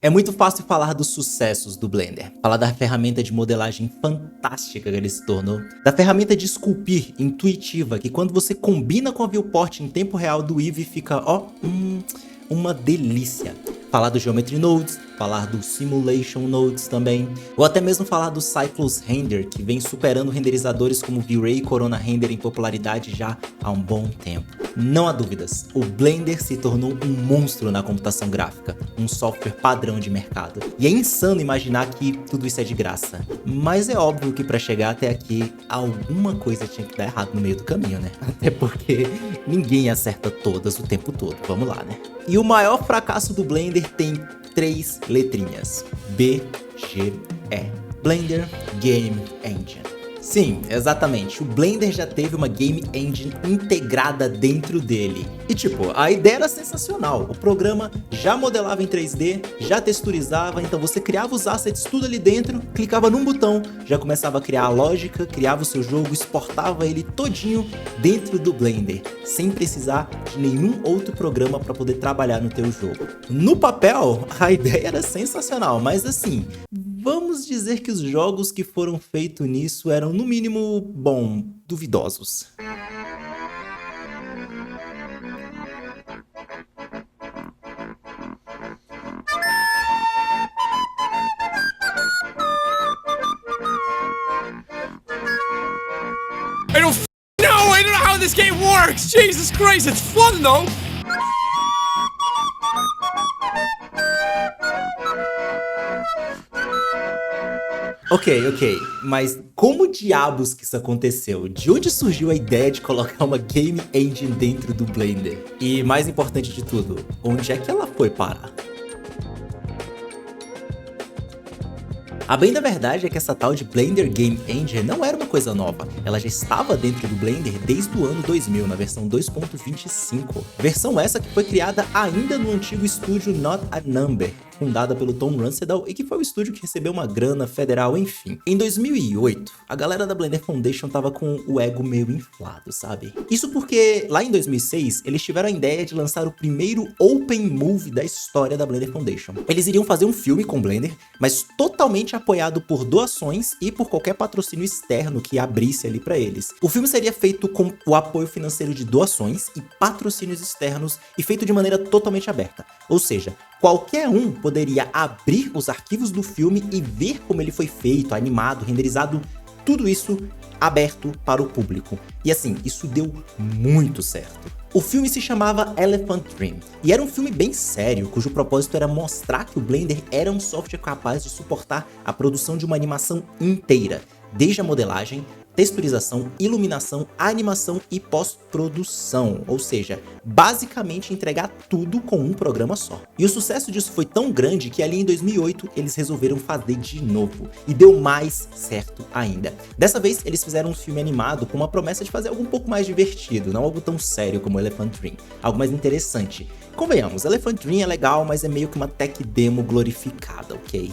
É muito fácil falar dos sucessos do Blender, falar da ferramenta de modelagem fantástica que ele se tornou, da ferramenta de esculpir intuitiva que quando você combina com a viewport em tempo real do Eevee fica, uma delícia. Falar do Geometry Nodes, falar do Simulation Nodes também, ou até mesmo falar do Cycles Render, que vem superando renderizadores como V-Ray e Corona Render em popularidade já há um bom tempo. Não há dúvidas, o Blender se tornou um monstro na computação gráfica, um software padrão de mercado. E é insano imaginar que tudo isso é de graça. Mas é óbvio que para chegar até aqui, alguma coisa tinha que dar errado no meio do caminho, né? Até porque ninguém acerta todas o tempo todo, vamos lá, né? E o maior fracasso do Blender tem 3 letrinhas: BGE. Blender Game Engine. Sim, exatamente, o Blender já teve uma Game Engine integrada dentro dele. E tipo, a ideia era sensacional, o programa já modelava em 3D, já texturizava, então você criava os assets tudo ali dentro, clicava num botão, já começava a criar a lógica, criava o seu jogo, exportava ele todinho dentro do Blender, sem precisar de nenhum outro programa para poder trabalhar no teu jogo. No papel, a ideia era sensacional, mas assim, vamos dizer que os jogos que foram feitos nisso eram, no mínimo, bom, duvidosos. I don't know how this game works! Jesus Christ, it's fun though! Ok, mas como diabos que isso aconteceu? De onde surgiu a ideia de colocar uma Game Engine dentro do Blender? E mais importante de tudo, onde é que ela foi parar? A bem da verdade é que essa tal de Blender Game Engine não era uma coisa nova, ela já estava dentro do Blender desde o ano 2000, na versão 2.25. Versão essa que foi criada ainda no antigo estúdio Not a Number, fundada pelo Tom Runcedal e que foi o estúdio que recebeu uma grana federal, enfim. Em 2008, a galera da Blender Foundation tava com o ego meio inflado, sabe? Isso porque lá em 2006, eles tiveram a ideia de lançar o primeiro Open Movie da história da Blender Foundation. Eles iriam fazer um filme com Blender, mas totalmente apoiado por doações e por qualquer patrocínio externo que abrisse ali pra eles. O filme seria feito com o apoio financeiro de doações e patrocínios externos e feito de maneira totalmente aberta. Ou seja, qualquer um poderia abrir os arquivos do filme e ver como ele foi feito, animado, renderizado, tudo isso aberto para o público. E assim, isso deu muito certo. O filme se chamava Elephant Dream, e era um filme bem sério, cujo propósito era mostrar que o Blender era um software capaz de suportar a produção de uma animação inteira, desde a modelagem, texturização, iluminação, animação e pós-produção, ou seja, basicamente entregar tudo com um programa só. E o sucesso disso foi tão grande que ali em 2008 eles resolveram fazer de novo, e deu mais certo ainda. Dessa vez eles fizeram um filme animado com uma promessa de fazer algo um pouco mais divertido, não algo tão sério como Elephant Dream, algo mais interessante. Convenhamos, Elephant Dream é legal, mas é meio que uma tech demo glorificada, ok?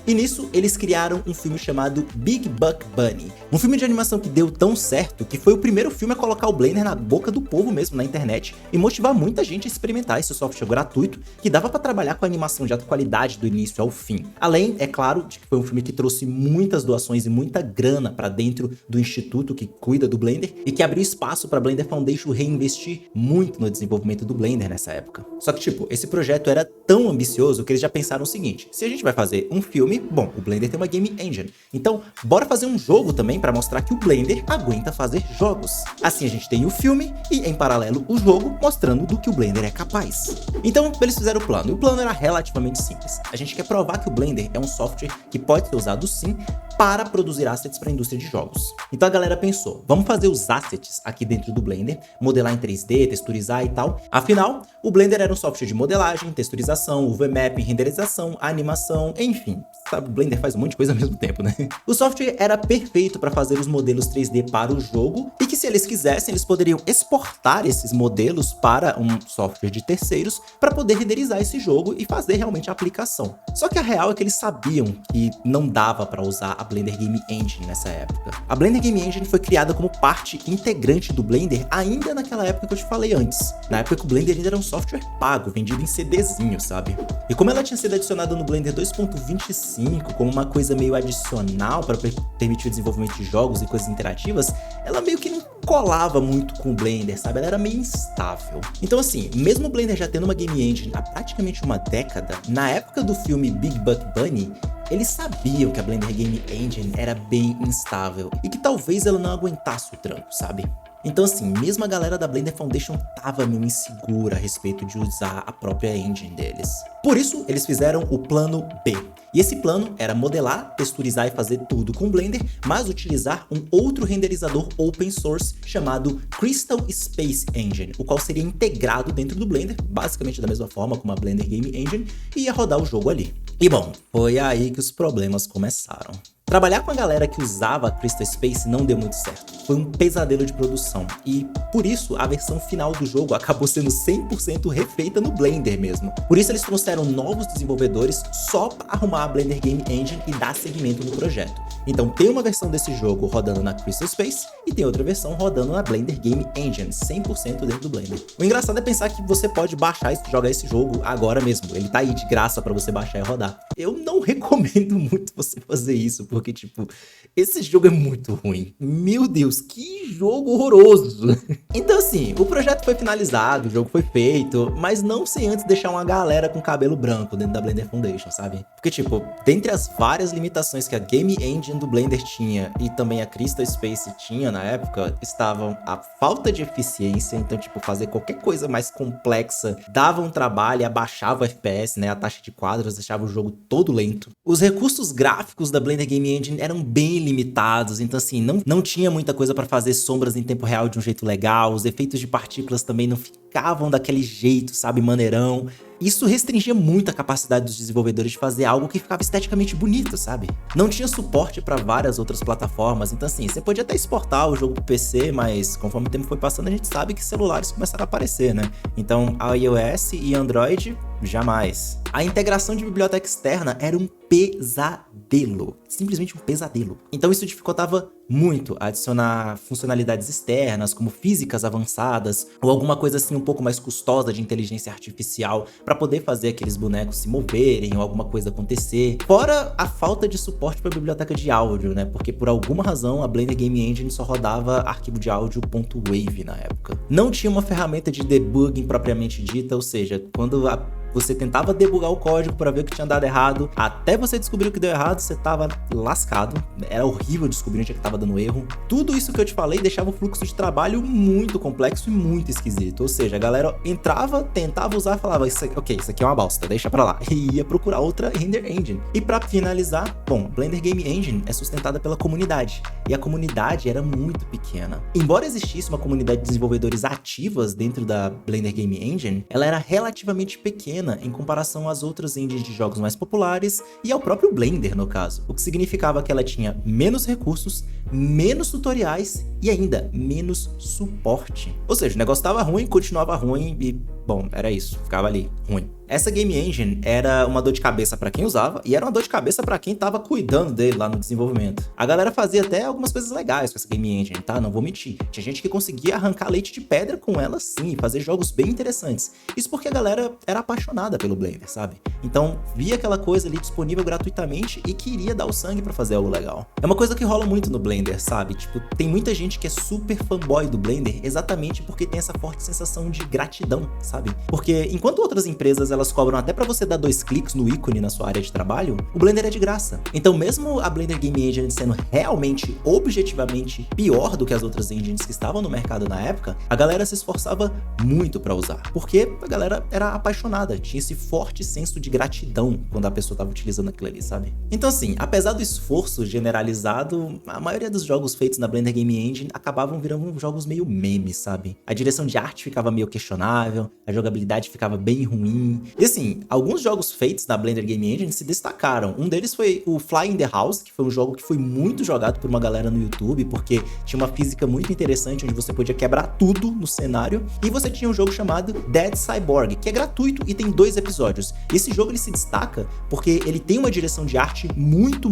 E nisso, eles criaram um filme chamado Big Buck Bunny. Um filme de animação que deu tão certo que foi o primeiro filme a colocar o Blender na boca do povo mesmo na internet e motivar muita gente a experimentar esse software gratuito que dava para trabalhar com animação de alta qualidade do início ao fim. Além, é claro, de que foi um filme que trouxe muitas doações e muita grana para dentro do instituto que cuida do Blender e que abriu espaço para a Blender Foundation reinvestir muito no desenvolvimento do Blender nessa época. Só que tipo, esse projeto era tão ambicioso que eles já pensaram o seguinte: se a gente vai fazer um filme, bom, o Blender tem uma Game Engine, então bora fazer um jogo também para mostrar que o Blender aguenta fazer jogos. Assim a gente tem o filme e, em paralelo, o jogo mostrando do que o Blender é capaz. Então eles fizeram o plano, e o plano era relativamente simples. A gente quer provar que o Blender é um software que pode ser usado sim para produzir assets para a indústria de jogos. Então a galera pensou, vamos fazer os assets aqui dentro do Blender, modelar em 3D, texturizar e tal. Afinal, o Blender era um software de modelagem, texturização, UV mapping, renderização, animação, enfim, sabe, o Blender faz um monte de coisa ao mesmo tempo, né? O software era perfeito para fazer os modelos 3D para o jogo e que se eles quisessem, eles poderiam exportar esses modelos para um software de terceiros para poder renderizar esse jogo e fazer realmente a aplicação. Só que a real é que eles sabiam que não dava para usar a Blender Game Engine nessa época. A Blender Game Engine foi criada como parte integrante do Blender ainda naquela época que eu te falei antes. Na época que o Blender ainda era um software pago, vendido em CDzinho, sabe? E como ela tinha sido adicionada no Blender 2.25 como uma coisa meio adicional para permitir o desenvolvimento de jogos e coisas interativas, ela meio que não colava muito com o Blender, sabe? Ela era meio instável. Então assim, mesmo o Blender já tendo uma Game Engine há praticamente uma década, na época do filme Big Buck Bunny, eles sabiam que a Blender Game Engine era bem instável e que talvez ela não aguentasse o tranco, sabe? Então assim, mesmo a galera da Blender Foundation tava meio insegura a respeito de usar a própria engine deles. Por isso, eles fizeram o plano B. E esse plano era modelar, texturizar e fazer tudo com Blender, mas utilizar um outro renderizador open source chamado Crystal Space Engine, o qual seria integrado dentro do Blender, basicamente da mesma forma como a Blender Game Engine, e ia rodar o jogo ali. E bom, foi aí que os problemas começaram. Trabalhar com a galera que usava a Crystal Space não deu muito certo. Foi um pesadelo de produção e, por isso, a versão final do jogo acabou sendo 100% refeita no Blender mesmo. Por isso, eles trouxeram novos desenvolvedores só para arrumar a Blender Game Engine e dar seguimento no projeto. Então, tem uma versão desse jogo rodando na Crystal Space e tem outra versão rodando na Blender Game Engine, 100% dentro do Blender. O engraçado é pensar que você pode baixar e jogar esse jogo agora mesmo. Ele tá aí de graça para você baixar e rodar. Eu não recomendo muito você fazer isso, porque, tipo, esse jogo é muito ruim. Meu Deus, que jogo horroroso. Então, assim, o projeto foi finalizado, o jogo foi feito, mas não sem antes deixar uma galera com cabelo branco dentro da Blender Foundation, sabe? Porque, tipo, dentre as várias limitações que a Game Engine do Blender tinha e também a Crystal Space tinha na época, estavam a falta de eficiência, então, tipo, fazer qualquer coisa mais complexa dava um trabalho e abaixava o FPS, né? A taxa de quadros deixava o jogo todo lento. Os recursos gráficos da Blender Game Engine eram bem limitados, então assim, não tinha muita coisa para fazer sombras em tempo real de um jeito legal, os efeitos de partículas também não ficavam daquele jeito, sabe, maneirão. Isso restringia muito a capacidade dos desenvolvedores de fazer algo que ficava esteticamente bonito, sabe? Não tinha suporte para várias outras plataformas, então assim, você podia até exportar o jogo pro PC, mas conforme o tempo foi passando, a gente sabe que celulares começaram a aparecer, né? Então, iOS e Android, jamais. A integração de biblioteca externa era um pesadelo, simplesmente um pesadelo. Então isso dificultava muito adicionar funcionalidades externas, como físicas avançadas, ou alguma coisa assim um pouco mais custosa de inteligência artificial, para poder fazer aqueles bonecos se moverem ou alguma coisa acontecer. Fora a falta de suporte para biblioteca de áudio, né? Porque por alguma razão a Blender Game Engine só rodava arquivo de áudio .wave na época. Não tinha uma ferramenta de debugging propriamente dita, ou seja, quando você tentava debugar o código para ver o que tinha dado errado, até você descobrir o que deu errado, você tava lascado. Era horrível descobrir onde é que tava dando erro. Tudo isso que eu te falei deixava o fluxo de trabalho muito complexo e muito esquisito. Ou seja, a galera entrava, tentava usar e falava, isso aqui é uma bosta, deixa pra lá. E ia procurar outra render engine. E pra finalizar, bom, Blender Game Engine é sustentada pela comunidade. E a comunidade era muito pequena. Embora existisse uma comunidade de desenvolvedores ativas dentro da Blender Game Engine, ela era relativamente pequena em comparação às outras engines de jogos mais populares e ao próprio Blender, no caso. O que significava que ela tinha menos recursos, menos tutoriais e ainda menos suporte. Ou seja, o negócio estava ruim, continuava ruim e, bom, era isso, ficava ali, ruim. Essa Game Engine era uma dor de cabeça para quem usava e era uma dor de cabeça para quem tava cuidando dele lá no desenvolvimento. A galera fazia até algumas coisas legais com essa Game Engine, tá? Não vou mentir. Tinha gente que conseguia arrancar leite de pedra com ela sim, fazer jogos bem interessantes. Isso porque a galera era apaixonada pelo Blender, sabe? Então, via aquela coisa ali disponível gratuitamente e queria dar o sangue para fazer algo legal. É uma coisa que rola muito no Blender, sabe? Tipo, tem muita gente que é super fanboy do Blender exatamente porque tem essa forte sensação de gratidão, sabe? Porque enquanto outras empresas elas cobram até pra você dar 2 cliques no ícone na sua área de trabalho, o Blender é de graça. Então mesmo a Blender Game Engine sendo realmente, objetivamente pior do que as outras engines que estavam no mercado na época, a galera se esforçava muito pra usar, porque a galera era apaixonada, tinha esse forte senso de gratidão quando a pessoa tava utilizando aquilo ali, sabe? Então assim, apesar do esforço generalizado, a maioria dos jogos feitos na Blender Game Engine acabavam virando jogos meio memes, sabe? A direção de arte ficava meio questionável, a jogabilidade ficava bem ruim, E assim, alguns jogos feitos na Blender Game Engine se destacaram. Um deles foi o Fly in the House, que foi um jogo que foi muito jogado por uma galera no YouTube, porque tinha uma física muito interessante, onde você podia quebrar tudo no cenário. E você tinha um jogo chamado Dead Cyborg, que é gratuito e tem 2 episódios. Esse jogo ele se destaca porque ele tem uma direção de arte muito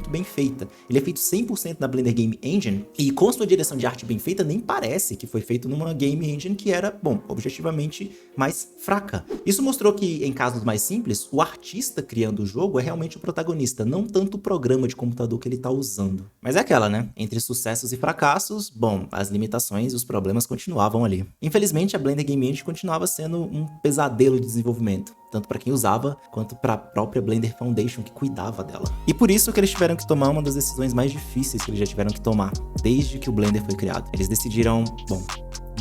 bem feita. Ele é feito 100% na Blender Game Engine, e com sua direção de arte bem feita, nem parece que foi feito numa Game Engine que era, bom, objetivamente mais fraca. Isso mostrou que, em casos mais simples, o artista criando o jogo é realmente o protagonista, não tanto o programa de computador que ele tá usando. Mas é aquela, né? Entre sucessos e fracassos, bom, as limitações e os problemas continuavam ali. Infelizmente, a Blender Game Engine continuava sendo um pesadelo de desenvolvimento, tanto para quem usava, quanto para a própria Blender Foundation que cuidava dela. E por isso que eles tiveram que tomar uma das decisões mais difíceis que eles já tiveram que tomar, desde que o Blender foi criado. Eles decidiram, bom,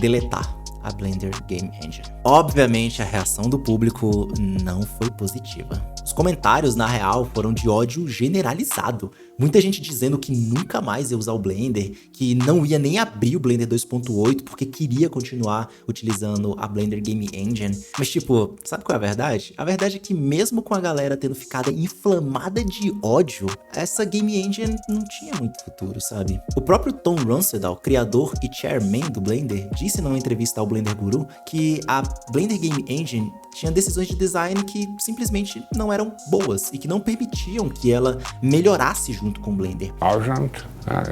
deletar a Blender Game Engine. Obviamente, a reação do público não foi positiva. Os comentários, na real, foram de ódio generalizado. Muita gente dizendo que nunca mais ia usar o Blender, que não ia nem abrir o Blender 2.8 porque queria continuar utilizando a Blender Game Engine. Mas tipo, sabe qual é a verdade? A verdade é que mesmo com a galera tendo ficado inflamada de ódio, essa Game Engine não tinha muito futuro, sabe? O próprio Tom Ronsedal, criador e chairman do Blender, disse numa entrevista ao Blender Guru que a Blender Game Engine tinha decisões de design que simplesmente não eram boas e que não permitiam que ela melhorasse junto com o Blender.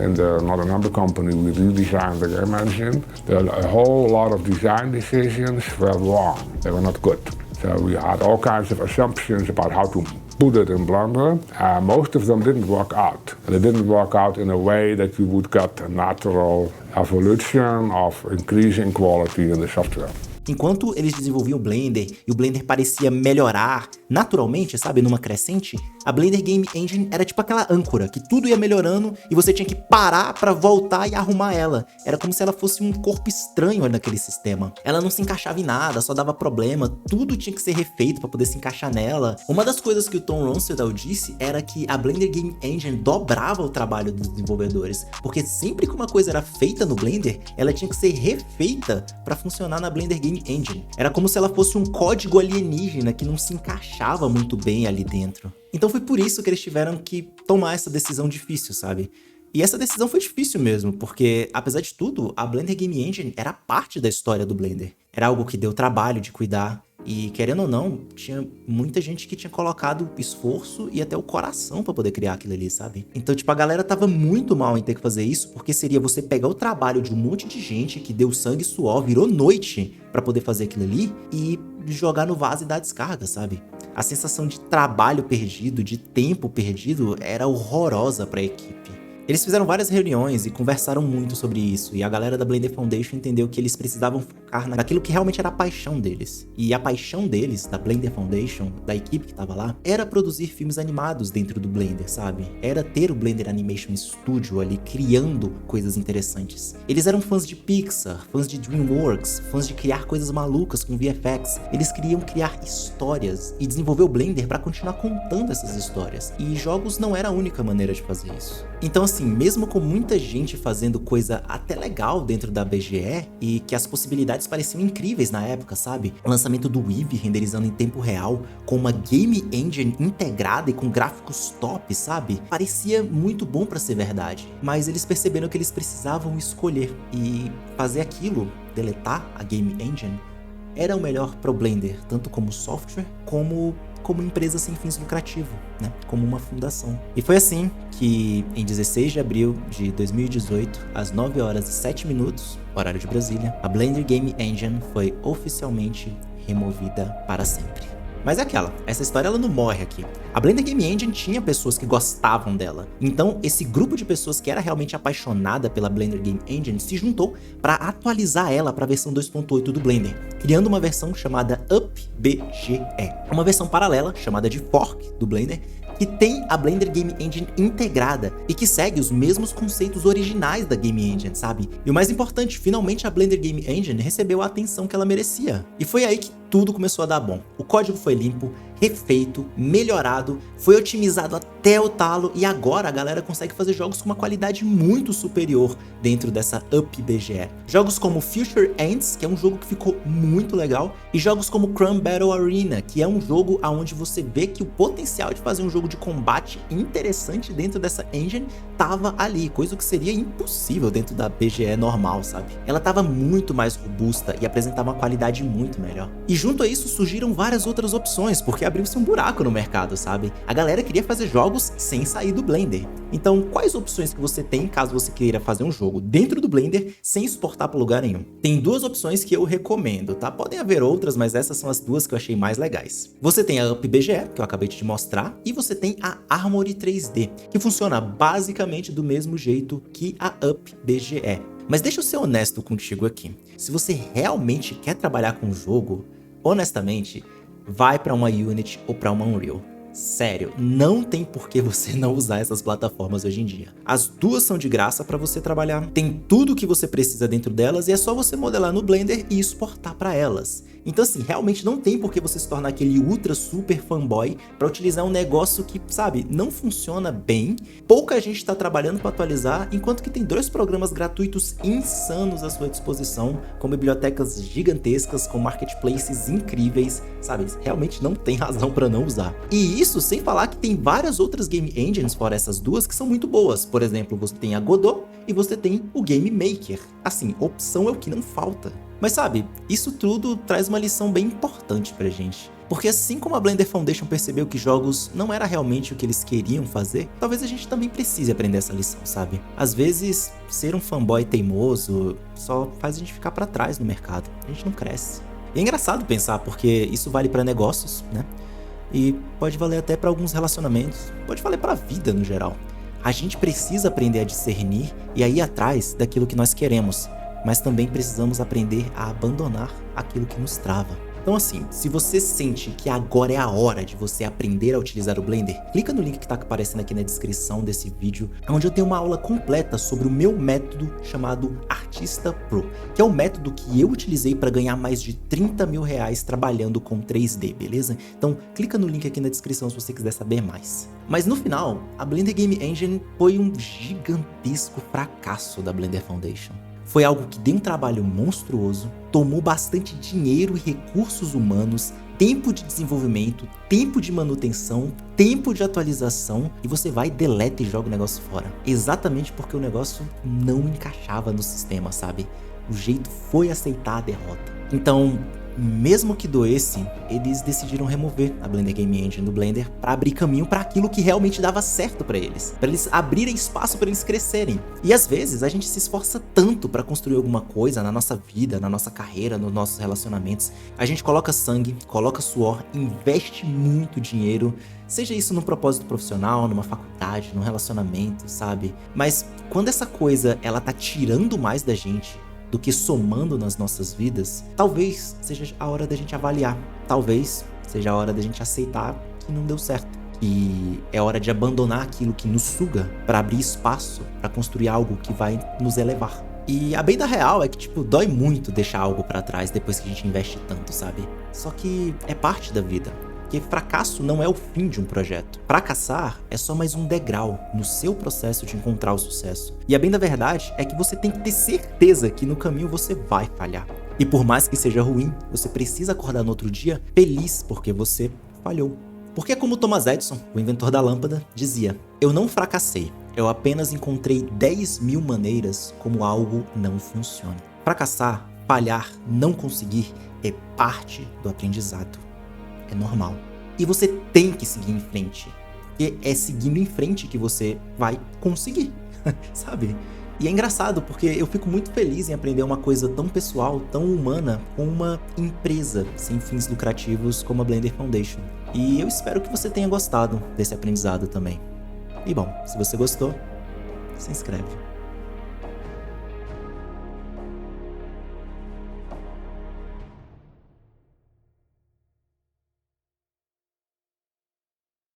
In the Not Number Company, we redesigned the game engine. A whole lot of design decisions were wrong. They were not good. So we had all kinds of assumptions about how to put it in Blender. Most of them didn't work out. They didn't work out in a way that you would get a natural evolution of increasing quality in the software. Enquanto eles desenvolviam o Blender e o Blender parecia melhorar naturalmente, sabe, numa crescente, a Blender Game Engine era tipo aquela âncora, que tudo ia melhorando e você tinha que parar pra voltar e arrumar ela. Era como se ela fosse um corpo estranho naquele sistema. Ela não se encaixava em nada, só dava problema, tudo tinha que ser refeito pra poder se encaixar nela. Uma das coisas que o Tom Ronsedal disse era que a Blender Game Engine dobrava o trabalho dos desenvolvedores, porque sempre que uma coisa era feita no Blender, ela tinha que ser refeita pra funcionar na Blender Game Engine. Era como se ela fosse um código alienígena que não se encaixava muito bem ali dentro. Então foi por isso que eles tiveram que tomar essa decisão difícil, sabe? E essa decisão foi difícil mesmo, porque, apesar de tudo, a Blender Game Engine era parte da história do Blender. Era algo que deu trabalho de cuidar, e querendo ou não, tinha muita gente que tinha colocado esforço e até o coração pra poder criar aquilo ali, sabe? Então, tipo, a galera tava muito mal em ter que fazer isso, porque seria você pegar o trabalho de um monte de gente que deu sangue e suor, virou noite pra poder fazer aquilo ali, e jogar no vaso e dar descarga, sabe? A sensação de trabalho perdido, de tempo perdido, era horrorosa pra equipe. Eles fizeram várias reuniões e conversaram muito sobre isso, e a galera da Blender Foundation entendeu que eles precisavam focar naquilo que realmente era a paixão deles. E a paixão deles, da Blender Foundation, da equipe que tava lá, era produzir filmes animados dentro do Blender, sabe? Era ter o Blender Animation Studio ali, criando coisas interessantes. Eles eram fãs de Pixar, fãs de DreamWorks, fãs de criar coisas malucas com VFX. Eles queriam criar histórias e desenvolver o Blender pra continuar contando essas histórias. E jogos não era a única maneira de fazer isso. Então, assim, mesmo com muita gente fazendo coisa até legal dentro da BGE, e que as possibilidades pareciam incríveis na época, sabe? O lançamento do Eevee renderizando em tempo real, com uma Game Engine integrada e com gráficos top, sabe? Parecia muito bom pra ser verdade. Mas eles perceberam que eles precisavam escolher, e fazer aquilo, deletar a Game Engine, era o melhor pro Blender, tanto como software, como empresa sem fins lucrativos, né? Como uma fundação. E foi assim que, em 16 de abril de 2018, às 9h07, horário de Brasília, a Blender Game Engine foi oficialmente removida para sempre. Mas é aquela, essa história ela não morre aqui. A Blender Game Engine tinha pessoas que gostavam dela. Então, esse grupo de pessoas que era realmente apaixonada pela Blender Game Engine se juntou para atualizar ela para a versão 2.8 do Blender, criando uma versão chamada UpBGE. Uma versão paralela, chamada de Fork do Blender, que tem a Blender Game Engine integrada e que segue os mesmos conceitos originais da Game Engine, sabe? E o mais importante, finalmente a Blender Game Engine recebeu a atenção que ela merecia. E foi aí que tudo começou a dar bom. O código foi limpo, refeito, melhorado, foi otimizado até o talo e agora a galera consegue fazer jogos com uma qualidade muito superior dentro dessa UP-BGE. Jogos como Future Ends, que é um jogo que ficou muito legal, e jogos como Crumb Battle Arena, que é um jogo onde você vê que o potencial de fazer um jogo de combate interessante dentro dessa engine tava ali, coisa que seria impossível dentro da BGE normal, sabe? Ela tava muito mais robusta e apresentava uma qualidade muito melhor. E junto a isso surgiram várias outras opções, porque abriu-se um buraco no mercado, sabe? A galera queria fazer jogos sem sair do Blender. Então, quais opções que você tem caso você queira fazer um jogo dentro do Blender sem exportar para lugar nenhum? Tem duas opções que eu recomendo, tá? Podem haver outras, mas essas são as duas que eu achei mais legais. Você tem a UP-BGE, que eu acabei de te mostrar, e você tem a Armory 3D, que funciona basicamente do mesmo jeito que a UP-BGE. Mas deixa eu ser honesto contigo aqui. Se você realmente quer trabalhar com o jogo, honestamente, vai para uma Unity ou para uma Unreal. Sério, não tem por que você não usar essas plataformas hoje em dia. As duas são de graça para você trabalhar, tem tudo o que você precisa dentro delas e é só você modelar no Blender e exportar para elas. Então assim, realmente não tem por que você se tornar aquele ultra super fanboy para utilizar um negócio que, sabe, não funciona bem, pouca gente está trabalhando para atualizar, enquanto que tem dois programas gratuitos insanos à sua disposição, com bibliotecas gigantescas, com marketplaces incríveis, sabe, realmente não tem razão para não usar. E isso sem falar que tem várias outras game engines fora essas duas que são muito boas. Por exemplo, você tem a Godot e você tem o Game Maker. Assim, opção é o que não falta. Mas sabe, isso tudo traz uma lição bem importante pra gente. Porque assim como a Blender Foundation percebeu que jogos não era realmente o que eles queriam fazer, talvez a gente também precise aprender essa lição, sabe? Às vezes, ser um fanboy teimoso só faz a gente ficar pra trás no mercado. A gente não cresce. E é engraçado pensar, porque isso vale pra negócios, né? E pode valer até para alguns relacionamentos, pode valer para a vida no geral. A gente precisa aprender a discernir e a ir atrás daquilo que nós queremos, mas também precisamos aprender a abandonar aquilo que nos trava. Então assim, se você sente que agora é a hora de você aprender a utilizar o Blender, clica no link que está aparecendo aqui na descrição desse vídeo, onde eu tenho uma aula completa sobre o meu método chamado Artista Pro, que é o método que eu utilizei para ganhar mais de 30 mil reais trabalhando com 3D, beleza? Então clica no link aqui na descrição se você quiser saber mais. Mas no final, a Blender Game Engine foi um gigantesco fracasso da Blender Foundation. Foi algo que deu um trabalho monstruoso, tomou bastante dinheiro e recursos humanos, tempo de desenvolvimento, tempo de manutenção, tempo de atualização, e você vai, deleta e joga o negócio fora. Exatamente porque o negócio não encaixava no sistema, sabe? O jeito foi aceitar a derrota. Então, mesmo que doesse, eles decidiram remover a Blender Game Engine do Blender para abrir caminho para aquilo que realmente dava certo para eles abrirem espaço para eles crescerem. E às vezes a gente se esforça tanto para construir alguma coisa na nossa vida, na nossa carreira, nos nossos relacionamentos. A gente coloca sangue, coloca suor, investe muito dinheiro, seja isso num propósito profissional, numa faculdade, num relacionamento, sabe? Mas quando essa coisa ela tá tirando mais da gente do que somando nas nossas vidas, talvez seja a hora da gente avaliar, talvez seja a hora da gente aceitar que não deu certo, que é hora de abandonar aquilo que nos suga para abrir espaço para construir algo que vai nos elevar. E a bem da real é que, tipo, dói muito deixar algo para trás depois que a gente investe tanto, sabe? Só que é parte da vida. Porque fracasso não é o fim de um projeto. Fracassar é só mais um degrau no seu processo de encontrar o sucesso. E a bem da verdade é que você tem que ter certeza que no caminho você vai falhar. E por mais que seja ruim, você precisa acordar no outro dia feliz porque você falhou. Porque como Thomas Edison, o inventor da lâmpada, dizia: eu não fracassei, eu apenas encontrei 10 mil maneiras como algo não funciona. Fracassar, falhar, não conseguir é parte do aprendizado. É normal. E você tem que seguir em frente. Porque é seguindo em frente que você vai conseguir, sabe? E é engraçado porque eu fico muito feliz em aprender uma coisa tão pessoal, tão humana, com uma empresa sem fins lucrativos como a Blender Foundation. E eu espero que você tenha gostado desse aprendizado também. E bom, se você gostou, se inscreve.